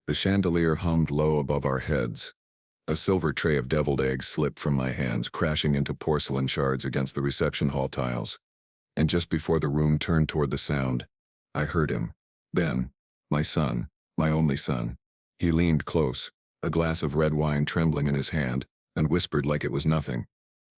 The chandelier hummed low above our heads. A silver tray of deviled eggs slipped from my hands, crashing into porcelain shards against the reception hall tiles. And just before the room turned toward the sound, I heard him. Ben, my son, my only son. He leaned close, a glass of red wine trembling in his hand, and whispered like it was nothing.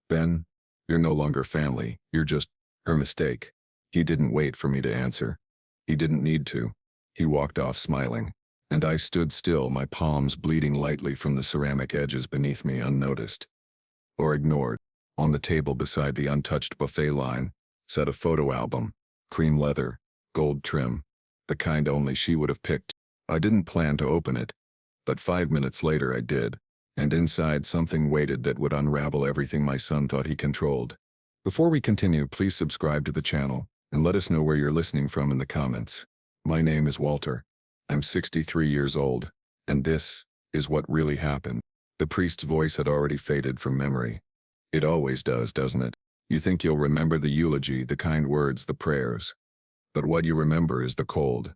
Ben, you're no longer family, you're just her mistake. He didn't wait for me to answer. He didn't need to. He walked off smiling, and I stood still, my palms bleeding lightly from the ceramic edges beneath me, unnoticed. Or ignored. On the table beside the untouched buffet line sat a photo album, cream leather, gold trim, the kind only she would have picked. I didn't plan to open it, but 5 minutes later I did, and inside something waited that would unravel everything my son thought he controlled. Before we continue, please subscribe to the channel, and let us know where you're listening from in the comments. My name is Walter. I'm 63 years old, and this is what really happened. The priest's voice had already faded from memory. It always does, doesn't it? You think you'll remember the eulogy, the kind words, the prayers. But what you remember is the cold.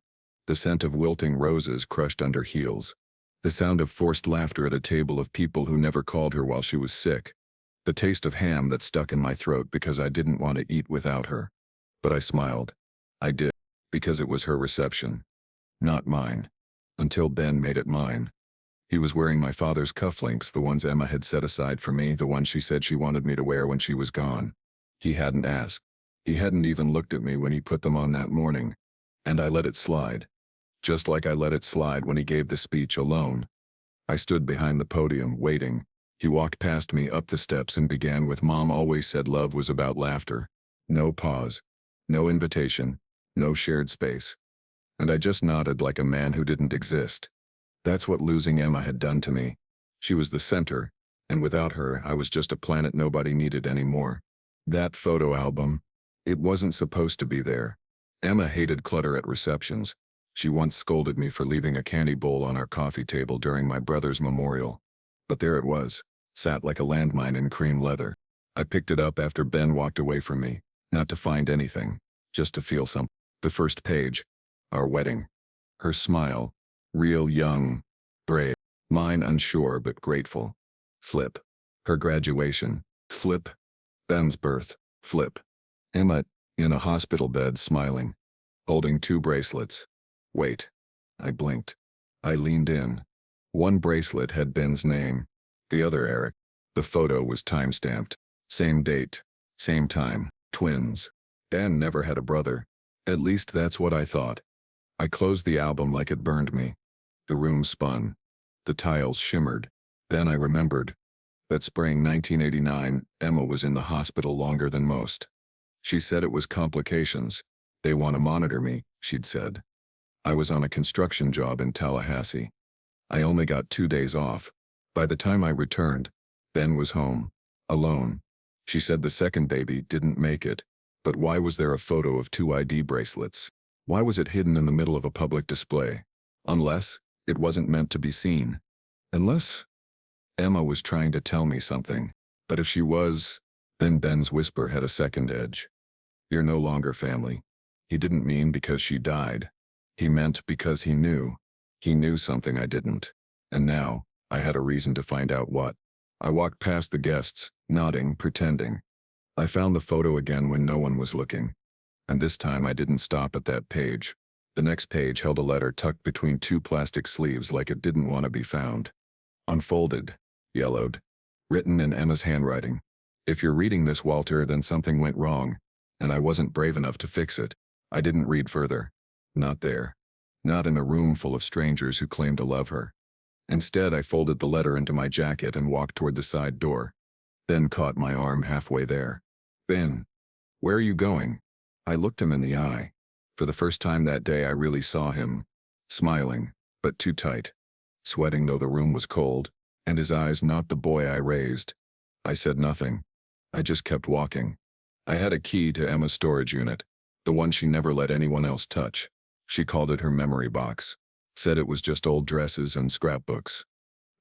The scent of wilting roses crushed under heels. The sound of forced laughter at a table of people who never called her while she was sick. The taste of ham that stuck in my throat because I didn't want to eat without her. But I smiled. I did, because it was her reception. Not mine. Until Ben made it mine. He was wearing my father's cufflinks, the ones Emma had set aside for me, the ones she said she wanted me to wear when she was gone. He hadn't asked. He hadn't even looked at me when he put them on that morning. And I let it slide. Just like I let it slide when he gave the speech alone. I stood behind the podium, waiting. He walked past me up the steps and began with, "Mom always said love was about laughter." No pause. No invitation. No shared space. And I just nodded like a man who didn't exist. That's what losing Emma had done to me. She was the center, and without her, I was just a planet nobody needed anymore. That photo album, it wasn't supposed to be there. Emma hated clutter at receptions. She once scolded me for leaving a candy bowl on our coffee table during my brother's memorial. But there it was, sat like a landmine in cream leather. I picked it up after Ben walked away from me, not to find anything, just to feel something. The first page. Our wedding. Her smile. Real young. Brave. Mine unsure but grateful. Flip. Her graduation. Flip. Ben's birth. Flip. Emma, in a hospital bed, smiling. Holding 2 bracelets. Wait. I blinked. I leaned in. One bracelet had Ben's name. The other Eric. The photo was time-stamped. Same date. Same time. Twins. Ben never had a brother. At least that's what I thought. I closed the album like it burned me. The room spun. The tiles shimmered. Then I remembered. That spring 1989, Emma was in the hospital longer than most. She said it was complications. They want to monitor me, she'd said. I was on a construction job in Tallahassee. I only got 2 days off. By the time I returned, Ben was home. Alone. She said the second baby didn't make it. But why was there a photo of 2 ID bracelets? Why was it hidden in the middle of a public display? Unless it wasn't meant to be seen. Unless Emma was trying to tell me something. But if she was, then Ben's whisper had a second edge. You're no longer family. He didn't mean because she died. He meant because he knew. He knew something I didn't. And now, I had a reason to find out what. I walked past the guests, nodding, pretending. I found the photo again when no one was looking. And this time I didn't stop at that page. The next page held a letter tucked between 2 plastic sleeves like it didn't want to be found. Unfolded. Yellowed. Written in Emma's handwriting. If you're reading this, Walter, then something went wrong. And I wasn't brave enough to fix it. I didn't read further. Not there. Not in a room full of strangers who claimed to love her. Instead, I folded the letter into my jacket and walked toward the side door. Ben caught my arm halfway there. Ben, where are you going? I looked him in the eye. For the first time that day I really saw him. Smiling, but too tight. Sweating though the room was cold, and his eyes not the boy I raised. I said nothing. I just kept walking. I had a key to Emma's storage unit, the one she never let anyone else touch. She called it her memory box. Said it was just old dresses and scrapbooks.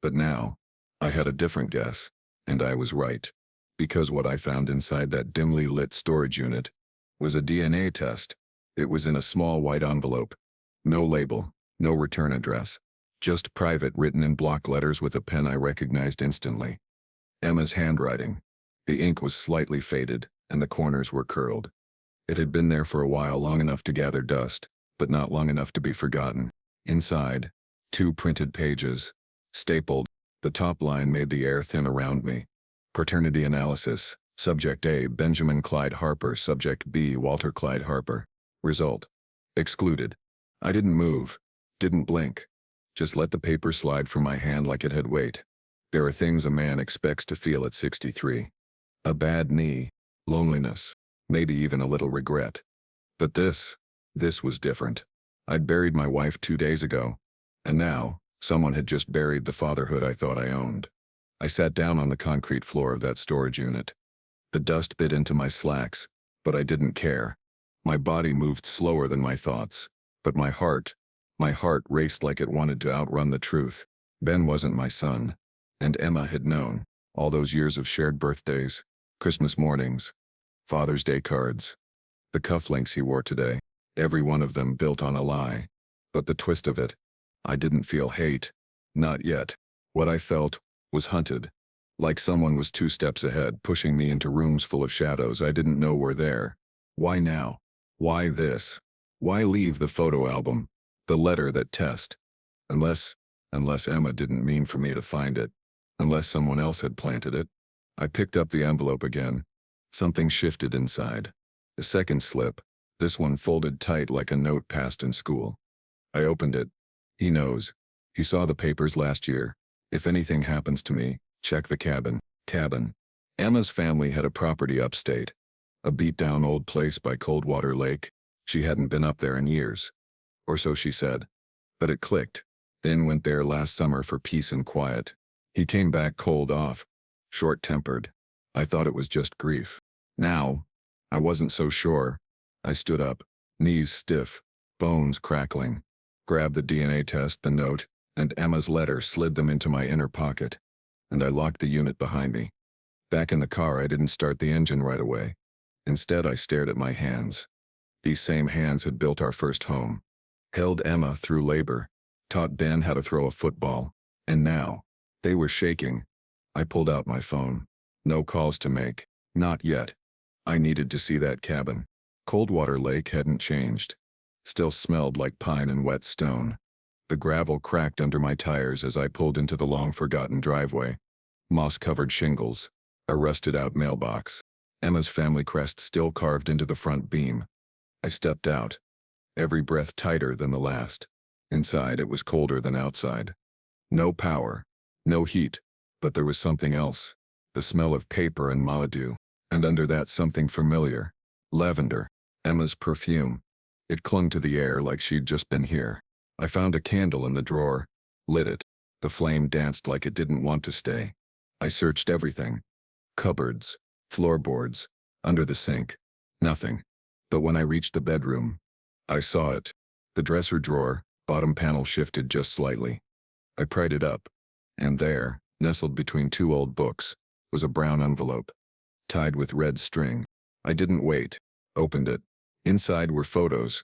But now, I had a different guess, and I was right. Because what I found inside that dimly lit storage unit was a DNA test. It was in a small white envelope. No label, no return address. Just private written in block letters with a pen I recognized instantly. Emma's handwriting. The ink was slightly faded, and the corners were curled. It had been there for a while, long enough to gather dust, but not long enough to be forgotten. Inside, 2 printed pages, stapled. The top line made the air thin around me. Paternity analysis. Subject A, Benjamin Clyde Harper. Subject B, Walter Clyde Harper. Result. Excluded. I didn't move. Didn't blink. Just let the paper slide from my hand like it had weight. There are things a man expects to feel at 63. A bad knee, loneliness, maybe even a little regret. But this was different. I'd buried my wife 2 days ago, and now, someone had just buried the fatherhood I thought I owned. I sat down on the concrete floor of that storage unit. The dust bit into my slacks, but I didn't care. My body moved slower than my thoughts, but my heart raced like it wanted to outrun the truth. Ben wasn't my son, and Emma had known. All those years of shared birthdays, Christmas mornings, Father's Day cards, the cufflinks he wore today, every one of them built on a lie. But the twist of it, I didn't feel hate. Not yet. What I felt was hunted. Like someone was 2 steps ahead, pushing me into rooms full of shadows I didn't know were there. Why now? Why this? Why leave the photo album? The letter that test? Unless Emma didn't mean for me to find it. Unless someone else had planted it. I picked up the envelope again. Something shifted inside. The second slip, this one folded tight like a note passed in school. I opened it. He knows. He saw the papers last year. If anything happens to me, check the cabin. Emma's family had a property upstate. A beat-down old place by Coldwater Lake. She hadn't been up there in years. Or so she said. But it clicked. Ben went there last summer for peace and quiet. He came back cold off, short-tempered. I thought it was just grief. Now, I wasn't so sure. I stood up, knees stiff, bones crackling, grabbed the DNA test, the note, and Emma's letter, slid them into my inner pocket, and I locked the unit behind me. Back in the car, I didn't start the engine right away. Instead, I stared at my hands. These same hands had built our first home, held Emma through labor, taught Ben how to throw a football, and now, they were shaking. I pulled out my phone. No calls to make. Not yet. I needed to see that cabin. Coldwater Lake hadn't changed. Still smelled like pine and wet stone. The gravel cracked under my tires as I pulled into the long-forgotten driveway. Moss-covered shingles. A rusted-out mailbox. Emma's family crest still carved into the front beam. I stepped out. Every breath tighter than the last. Inside, it was colder than outside. No power. No heat. But there was something else. The smell of paper and mildew. And under that, something familiar. Lavender. Emma's perfume. It clung to the air like she'd just been here. I found a candle in the drawer. Lit it. The flame danced like it didn't want to stay. I searched everything. Cupboards. Floorboards. Under the sink. Nothing. But when I reached the bedroom, I saw it. The dresser drawer, bottom panel shifted just slightly. I pried it up. And there, nestled between 2 old books, was a brown envelope, tied with red string. I didn't wait. Opened it. Inside were photos.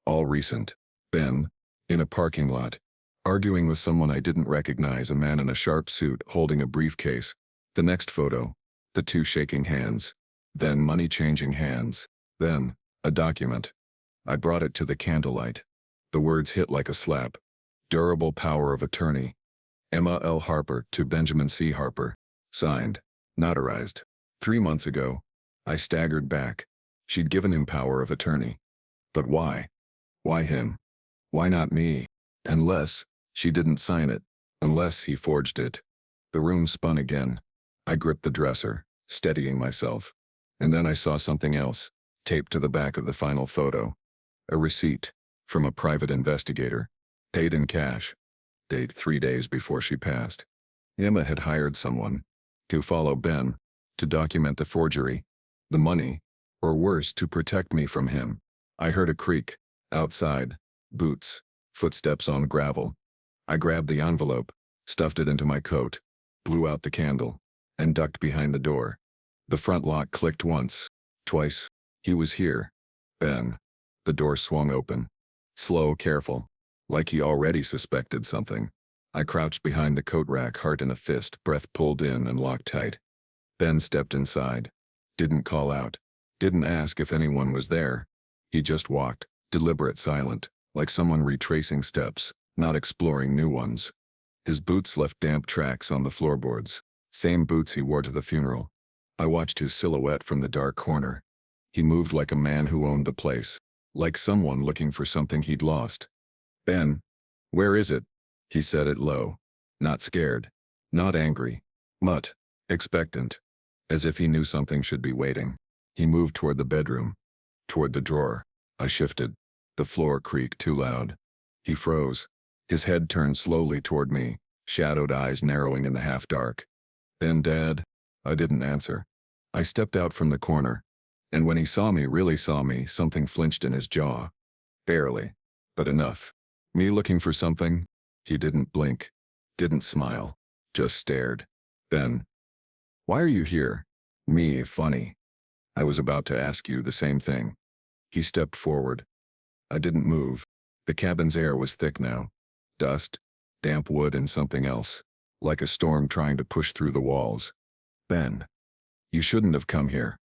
All recent. Ben, in a parking lot, arguing with someone I didn't recognize, a man in a sharp suit holding a briefcase. The next photo, the 2 shaking hands. Then money-changing hands. Then, a document. I brought it to the candlelight. The words hit like a slap. Durable power of attorney. Emma L. Harper to Benjamin C. Harper. Signed. Notarized. 3 months ago. I staggered back. She'd given him power of attorney. But why? Why him? Why not me? Unless she didn't sign it. Unless he forged it. The room spun again. I gripped the dresser, steadying myself. And then I saw something else, taped to the back of the final photo. A receipt, from a private investigator. Paid in cash. Date 3 days before she passed. Emma had hired someone to follow Ben, to document the forgery, the money, or worse, to protect me from him. I heard a creak. Outside. Boots. Footsteps on gravel. I grabbed the envelope, stuffed it into my coat, blew out the candle, and ducked behind the door. The front lock clicked once, twice. He was here. Ben. The door swung open. Slow, careful. Like he already suspected something. I crouched behind the coat rack, heart in a fist, breath pulled in and locked tight. Ben stepped inside. Didn't call out. Didn't ask if anyone was there. He just walked, deliberate, silent, like someone retracing steps, not exploring new ones. His boots left damp tracks on the floorboards. Same boots he wore to the funeral. I watched his silhouette from the dark corner. He moved like a man who owned the place. Like someone looking for something he'd lost. "Ben, where is it?" He said it low. Not scared. Not angry. But expectant. As if he knew something should be waiting. He moved toward the bedroom. Toward the drawer. I shifted. The floor creaked too loud. He froze. His head turned slowly toward me, shadowed eyes narrowing in the half-dark. "Ben, Dad?" I didn't answer. I stepped out from the corner. And when he saw me, really saw me, something flinched in his jaw. Barely. But enough. Me looking for something? He didn't blink. Didn't smile. Just stared. "Ben. Why are you here?" Me, funny. "I was about to ask you the same thing." He stepped forward. I didn't move. The cabin's air was thick now. Dust, damp wood, and something else. Like a storm trying to push through the walls. "Ben. You shouldn't have come here."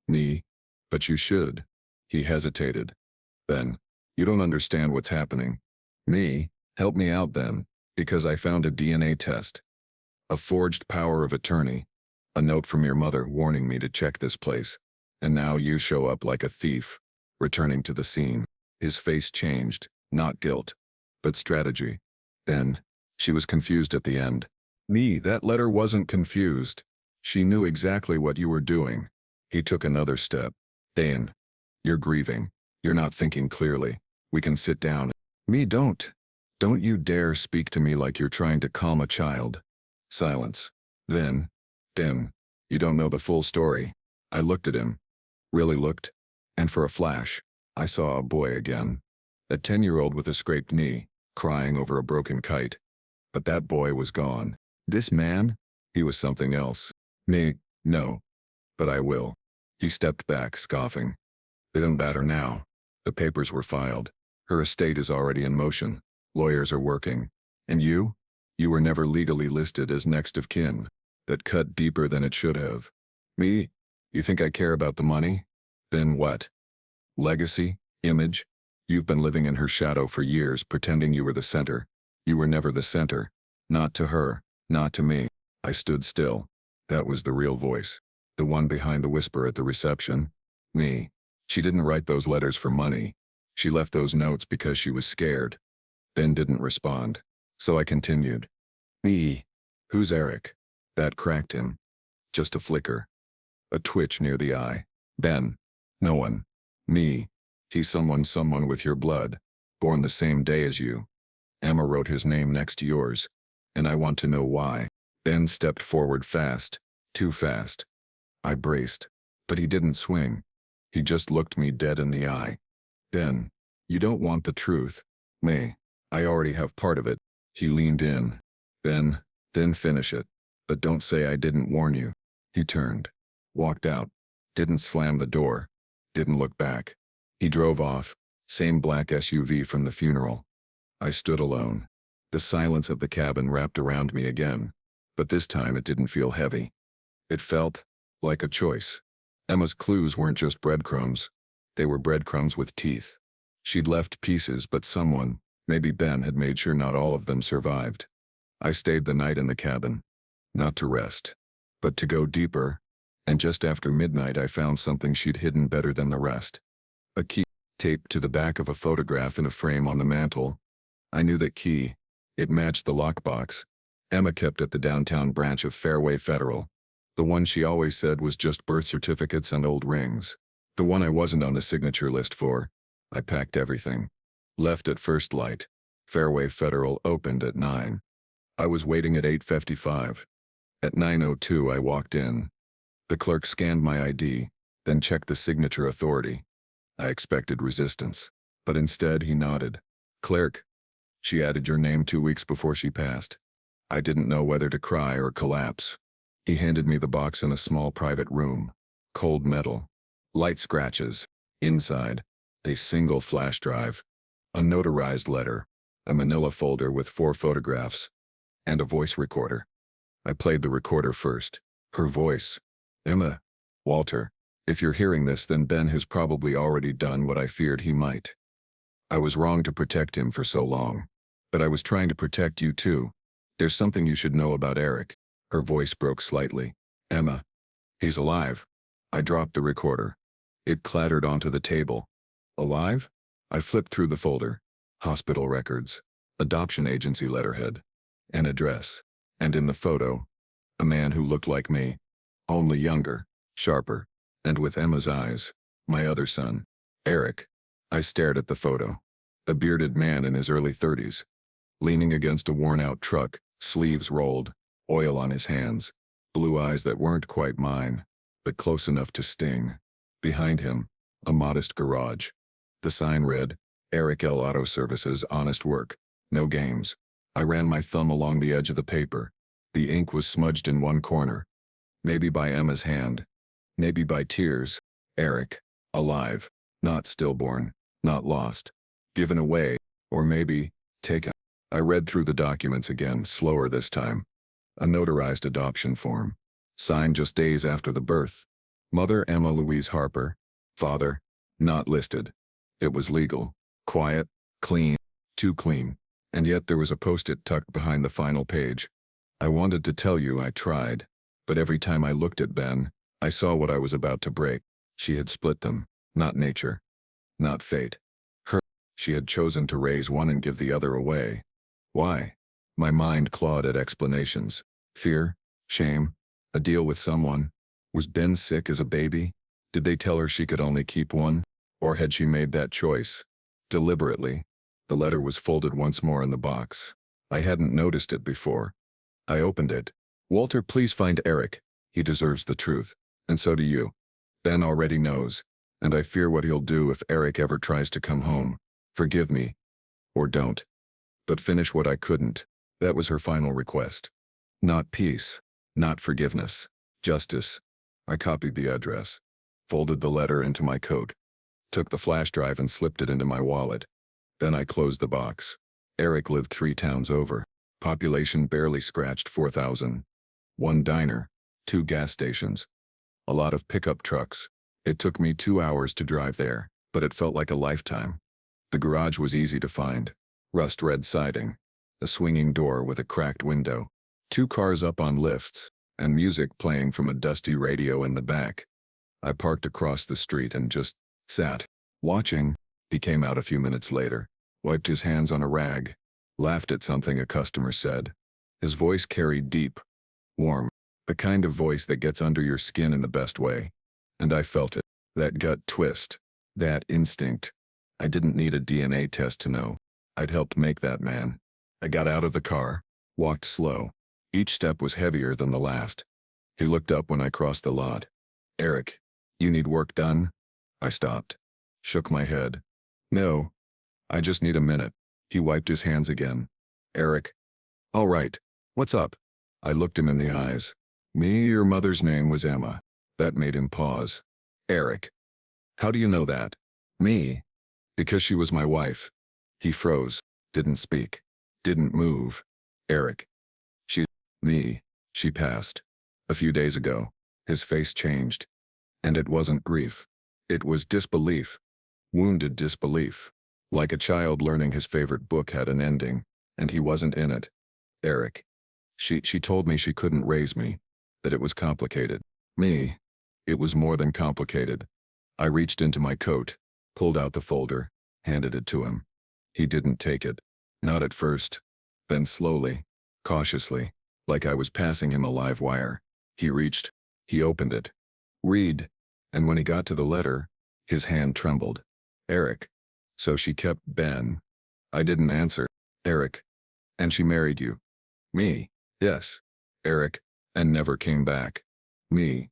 Me. "But you should." He hesitated. "Ben. You don't understand what's happening." Me. "Help me out then, because I found a DNA test. A forged power of attorney. A note from your mother warning me to check this place. And now you show up like a thief, returning to the scene." His face changed, not guilt, but strategy. "Ben." She was confused at the end. Me, that letter wasn't confused. She knew exactly what you were doing. He took another step. "Dan. You're grieving. You're not thinking clearly. We can sit down." Me, don't. Don't you dare speak to me like you're trying to calm a child." Silence. Then, "Ben, you don't know the full story." I looked at him. Really looked. And for a flash, I saw a boy again. A 10-year-old with a scraped knee, crying over a broken kite. But that boy was gone. This man? He was something else. Me, no. But I will. He stepped back, scoffing. "It doesn't matter now. The papers were filed. Her estate is already in motion. Lawyers are working. And you? You were never legally listed as next of kin." That cut deeper than it should have. Me? You think I care about the money? Then what? Legacy? Image? You've been living in her shadow for years, pretending you were the center. You were never the center. Not to her. Not to me. I stood still. That was the real voice. The one behind the whisper at the reception. Me. She didn't write those letters for money. She left those notes because she was scared. Ben didn't respond. So I continued. Me. Who's Eric? That cracked him. Just a flicker. A twitch near the eye. Ben. No one. Me. He's someone with your blood. Born the same day as you. Emma wrote his name next to yours. And I want to know why. Ben stepped forward fast. Too fast. I braced. But he didn't swing. He just looked me dead in the eye. Ben. You don't want the truth. Me. I already have part of it. He leaned in. Ben. Then finish it. But don't say I didn't warn you. He turned. Walked out. Didn't slam the door. Didn't look back. He drove off. Same black SUV from the funeral. I stood alone. The silence of the cabin wrapped around me again. But this time it didn't feel heavy. It felt like a choice. Emma's clues weren't just breadcrumbs. They were breadcrumbs with teeth. She'd left pieces, but someone, maybe Ben, had made sure not all of them survived. I stayed the night in the cabin. Not to rest, but to go deeper. And just after midnight I found something she'd hidden better than the rest. A key taped to the back of a photograph in a frame on the mantel. I knew that key. It matched the lockbox Emma kept at the downtown branch of Fairway Federal. The one she always said was just birth certificates and old rings. The one I wasn't on the signature list for. I packed everything. Left at first light. Fairway Federal opened at 9. I was waiting at 8:55. At 9:02 I walked in. The clerk scanned my ID, then checked the signature authority. I expected resistance, but instead he nodded. "Clerk, she added your name 2 weeks before she passed." I didn't know whether to cry or collapse. He handed me the box in a small private room. Cold metal. Light scratches. Inside, a single flash drive. A notarized letter. A manila folder with 4 photographs. and a voice recorder. I played the recorder first. Her voice. Emma. Walter. If you're hearing this, then Ben has probably already done what I feared he might. I was wrong to protect him for so long. But I was trying to protect you too. There's something you should know about Eric. Her voice broke slightly. Emma. He's alive. I dropped the recorder. It clattered onto the table. Alive? I flipped through the folder. Hospital records. Adoption agency letterhead. An address. And in the photo, a man who looked like me. Only younger, sharper, and with Emma's eyes. My other son. Eric. I stared at the photo. A bearded man in his early 30s. Leaning against a worn-out truck, sleeves rolled, oil on his hands, blue eyes that weren't quite mine, but close enough to sting. Behind him, a modest garage. The sign read, Eric L. Auto Services, honest work, no games. I ran my thumb along the edge of the paper. The ink was smudged in one corner. Maybe by Emma's hand. Maybe by tears. Eric. Alive. Not stillborn. Not lost. Given away. Or maybe, taken. I read through the documents again, slower this time. A notarized adoption form. Signed just days after the birth. Mother Emma Louise Harper. Father. Not listed. It was legal. Quiet. Clean. Too clean. And yet there was a post-it tucked behind the final page. I wanted to tell you I tried. But every time I looked at Ben, I saw what I was about to break. She had split them. Not nature. Not fate. Her. She had chosen to raise one and give the other away. Why? My mind clawed at explanations. Fear? Shame? A deal with someone? Was Ben sick as a baby? Did they tell her she could only keep one? Or had she made that choice? Deliberately. The letter was folded once more in the box. I hadn't noticed it before. I opened it. Walter, please find Eric. He deserves the truth. And so do you. Ben already knows. And I fear what he'll do if Eric ever tries to come home. Forgive me. Or don't. But finish what I couldn't. That was her final request. Not peace. Not forgiveness. Justice. I copied the address. Folded the letter into my coat. Took the flash drive and slipped it into my wallet. Then I closed the box. Eric lived 3 towns over. Population barely scratched 4,000. 1 diner. 2 gas stations. A lot of pickup trucks. It took me 2 hours to drive there, but it felt like a lifetime. The garage was easy to find. Rust-red siding. A swinging door with a cracked window. 2 cars up on lifts, and music playing from a dusty radio in the back. I parked across the street and just sat, watching. He came out a few minutes later, wiped his hands on a rag, laughed at something a customer said. His voice carried deep, warm, the kind of voice that gets under your skin in the best way. And I felt it, that gut twist, that instinct. I didn't need a DNA test to know. I'd helped make that man. I got out of the car, walked slow. Each step was heavier than the last. He looked up when I crossed the lot. Eric, you need work done? I stopped, shook my head. No, I just need a minute. He wiped his hands again. Eric. All right, what's up? I looked him in the eyes. Me, your mother's name was Emma. That made him pause. Eric. How do you know that? Me. Because she was my wife. He froze, didn't speak, didn't move. Eric. She's me. She passed. A few days ago. His face changed. And it wasn't grief. It was disbelief. Wounded disbelief. Like a child learning his favorite book had an ending, and he wasn't in it. Eric. She told me she couldn't raise me. That it was complicated. Me. It was more than complicated. I reached into my coat, pulled out the folder, handed it to him. He didn't take it. Not at first. Then slowly, cautiously, like I was passing him a live wire. He reached. He opened it. Read. And when he got to the letter, his hand trembled. Eric. So she kept Ben. I didn't answer. Eric. And she married you. Me. Yes. Eric. And never came back. Me.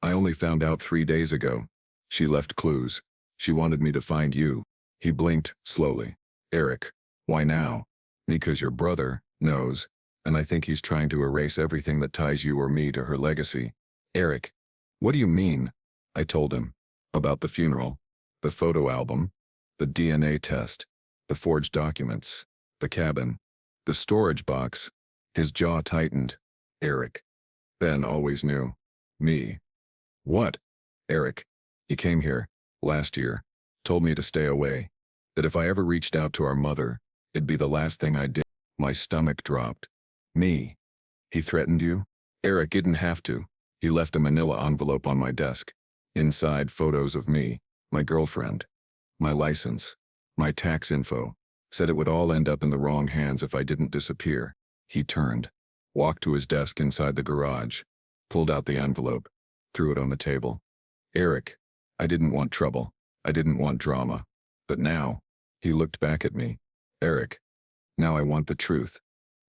I only found out 3 days ago. She left clues. She wanted me to find you. He blinked, slowly. Eric. Why now? Because your brother knows, and I think he's trying to erase everything that ties you or me to her legacy. Eric. What do you mean? I told him. About the funeral. The photo album. The DNA test. The forged documents. The cabin. The storage box. His jaw tightened. Eric. Ben always knew. Me. What? Eric. He came here, last year, told me to stay away. That if I ever reached out to our mother, it'd be the last thing I did. My stomach dropped. Me. He threatened you? Eric didn't have to. He left a manila envelope on my desk. Inside, photos of me, my girlfriend, my license, my tax info. Said it would all end up in the wrong hands if I didn't disappear. He turned, walked to his desk inside the garage, pulled out the envelope, threw it on the table. Eric, I didn't want trouble. I didn't want drama. But now, he looked back at me. Eric, now I want the truth.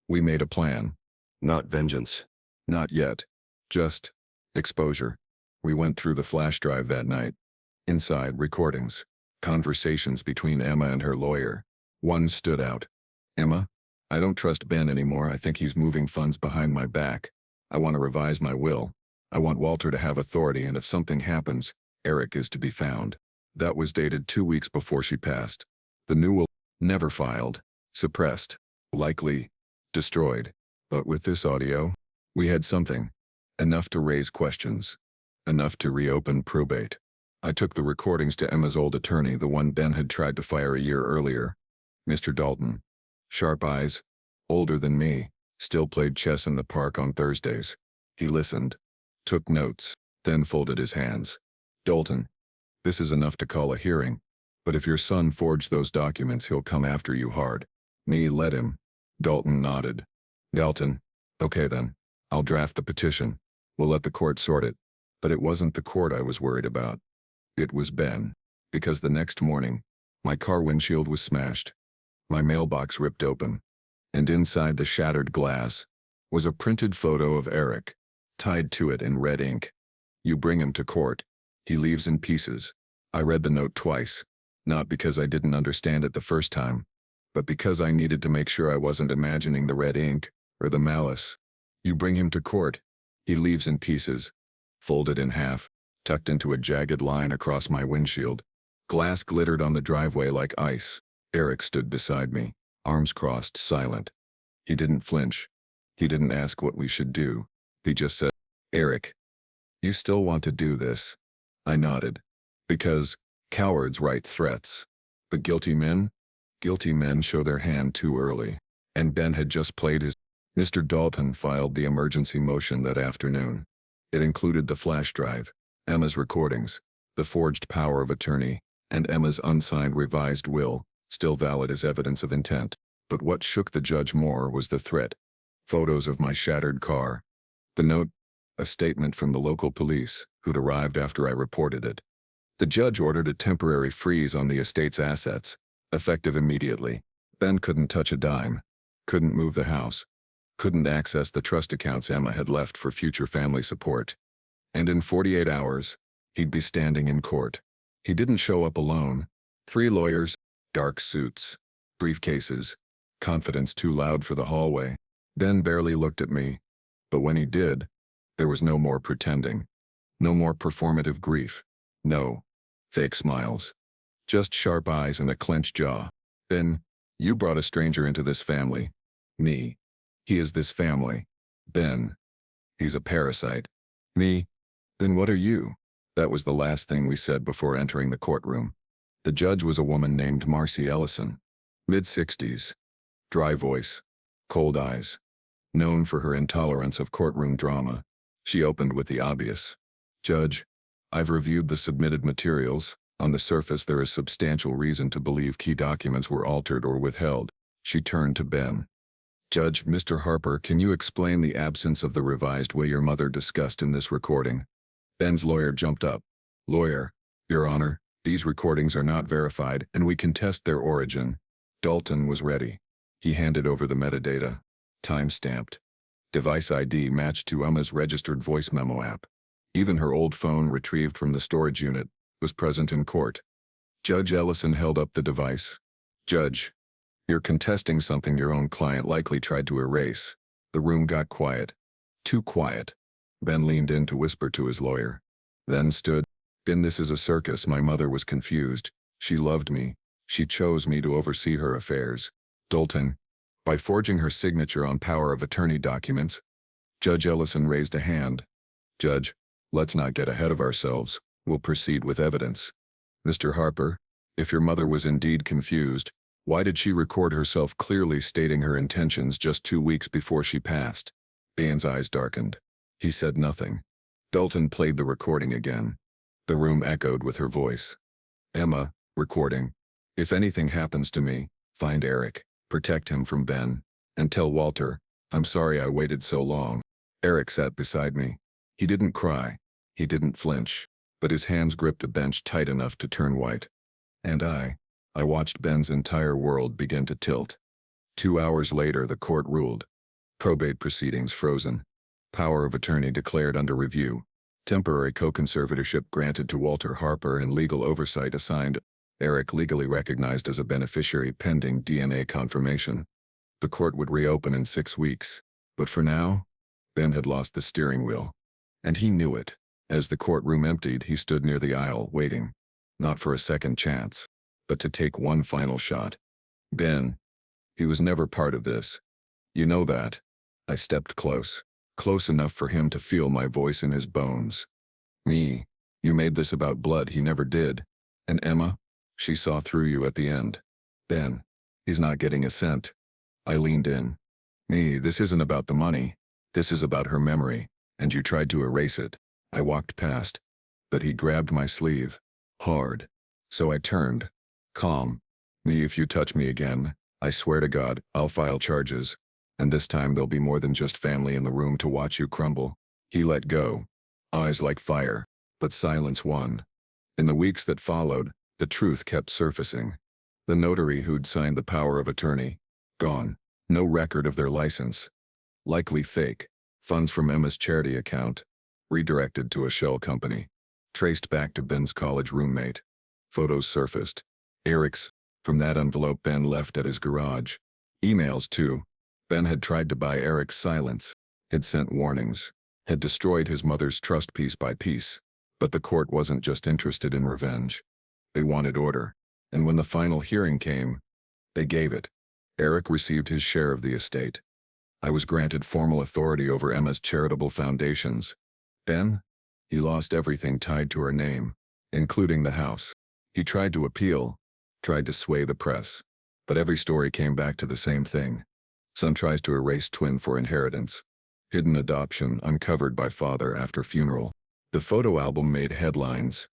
We made a plan. Not vengeance. Not yet. Just exposure. We went through the flash drive that night. Inside, recordings. Conversations between Emma and her lawyer. One stood out. Emma, I don't trust Ben anymore. I think he's moving funds behind my back. I want to revise my will. I want Walter to have authority, and if something happens, Eric is to be found. That was dated 2 weeks before she passed. The new will, never filed, suppressed, likely destroyed. But with this audio, we had something. Enough to raise questions. Enough to reopen probate. I took the recordings to Emma's old attorney, the one Ben had tried to fire a year earlier. Mr. Dalton. Sharp eyes. Older than me. Still played chess in the park on Thursdays. He listened. Took notes. Then folded his hands. Dalton. This is enough to call a hearing. But if your son forged those documents, he'll come after you hard. Me, let him. Dalton nodded. Dalton. Okay then. I'll draft the petition. We'll let the court sort it. But it wasn't the court I was worried about. It was Ben. Because the next morning, my car windshield was smashed. My mailbox ripped open. And inside the shattered glass was a printed photo of Eric, tied to it in red ink. You bring him to court. He leaves in pieces. I read the note twice. Not because I didn't understand it the first time, but because I needed to make sure I wasn't imagining the red ink or the malice. You bring him to court. He leaves in pieces. Folded in half, tucked into a jagged line across my windshield. Glass glittered on the driveway like ice. Eric stood beside me, arms crossed, silent. He didn't flinch. He didn't ask what we should do. He just said, Eric, you still want to do this? I nodded. Because cowards write threats. But guilty men show their hand too early. And Ben had just played his. Mr. Dalton filed the emergency motion that afternoon. It included the flash drive, Emma's recordings, the forged power of attorney, and Emma's unsigned revised will, still valid as evidence of intent. But what shook the judge more was the threat. Photos of my shattered car. The note, a statement from the local police, who'd arrived after I reported it. The judge ordered a temporary freeze on the estate's assets, effective immediately. Ben couldn't touch a dime, couldn't move the house, couldn't access the trust accounts Emma had left for future family support. And in 48 hours, he'd be standing in court. He didn't show up alone. 3 lawyers, dark suits, briefcases, confidence too loud for the hallway. Ben barely looked at me, but when he did, there was no more pretending. No more performative grief. No fake smiles. Just sharp eyes and a clenched jaw. Ben, you brought a stranger into this family. Me. He is this family. Ben. He's a parasite. Me. Then what are you? That was the last thing we said before entering the courtroom. The judge was a woman named Marcy Ellison. Mid-60s. Dry voice. Cold eyes. Known for her intolerance of courtroom drama. She opened with the obvious. Judge, I've reviewed the submitted materials. On the surface there is substantial reason to believe key documents were altered or withheld. She turned to Ben. Judge, Mr. Harper, can you explain the absence of the revised way your mother discussed in this recording? Ben's lawyer jumped up. Lawyer, Your Honor, these recordings are not verified and we contest their origin. Dalton was ready. He handed over the metadata. Time-stamped. Device ID matched to Emma's registered voice memo app. Even her old phone, retrieved from the storage unit, was present in court. Judge Ellison held up the device. Judge, you're contesting something your own client likely tried to erase. The room got quiet. Too quiet. Ben leaned in to whisper to his lawyer. Then stood. Ben, this is a circus. My mother was confused. She loved me. She chose me to oversee her affairs. Dalton, By forging her signature on power of attorney documents. Judge Ellison raised a hand. Judge, let's not get ahead of ourselves. We'll proceed with evidence. Mr. Harper, if your mother was indeed confused, why did she record herself clearly stating her intentions just 2 weeks before she passed? Ben's eyes darkened. He said nothing. Dalton played the recording again. The room echoed with her voice. Emma, recording. If anything happens to me, find Eric, protect him from Ben, and tell Walter, I'm sorry I waited so long. Eric sat beside me. He didn't cry. He didn't flinch, but his hands gripped the bench tight enough to turn white. And I watched Ben's entire world begin to tilt. 2 hours later, the court ruled. Probate proceedings frozen. Power of attorney declared under review. Temporary co-conservatorship granted to Walter Harper and legal oversight assigned. Eric legally recognized as a beneficiary pending DNA confirmation. The court would reopen in 6 weeks. But for now, Ben had lost the steering wheel. And he knew it. As the courtroom emptied, he stood near the aisle, waiting. Not for a second chance, but to take one final shot. Ben. He was never part of this. You know that. I stepped close enough for him to feel my voice in his bones. Me. You made this about blood he never did. And Emma? She saw through you at the end. Ben. He's not getting a cent. I leaned in. Me, this isn't about the money. This is about her memory, and you tried to erase it. I walked past, but he grabbed my sleeve. Hard. So I turned. Calm. Me, if you touch me again, I swear to God, I'll file charges. And this time there'll be more than just family in the room to watch you crumble. He let go. Eyes like fire. But silence won. In the weeks that followed, the truth kept surfacing. The notary who'd signed the power of attorney. Gone. No record of their license. Likely fake. Funds from Emma's charity account. Redirected to a shell company. Traced back to Ben's college roommate. Photos surfaced. Eric's, from that envelope Ben left at his garage. Emails too. Ben had tried to buy Eric's silence. Had sent warnings. Had destroyed his mother's trust piece by piece. But the court wasn't just interested in revenge. They wanted order. And when the final hearing came, they gave it. Eric received his share of the estate. I was granted formal authority over Emma's charitable foundations. Ben? He lost everything tied to her name, including the house. He tried to appeal, tried to sway the press. But every story came back to the same thing. Son tries to erase twin for inheritance. Hidden adoption uncovered by father after funeral. The photo album made headlines.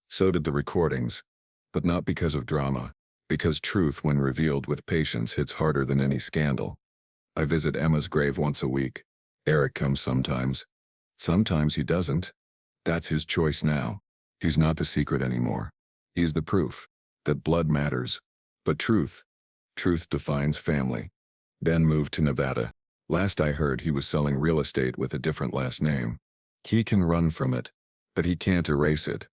So did the recordings. But not because of drama. Because truth, when revealed with patience, hits harder than any scandal. I visit Emma's grave once a week. Eric comes sometimes. Sometimes he doesn't. That's his choice now. He's not the secret anymore. He's the proof that blood matters. But truth defines family. Ben moved to Nevada. Last I heard, he was selling real estate with a different last name. He can run from it, but he can't erase it.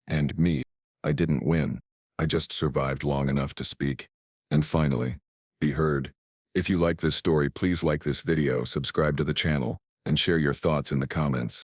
And me, I didn't win. I just survived long enough to speak. And finally, be heard. If you like this story, please like this video, subscribe to the channel, and share your thoughts in the comments.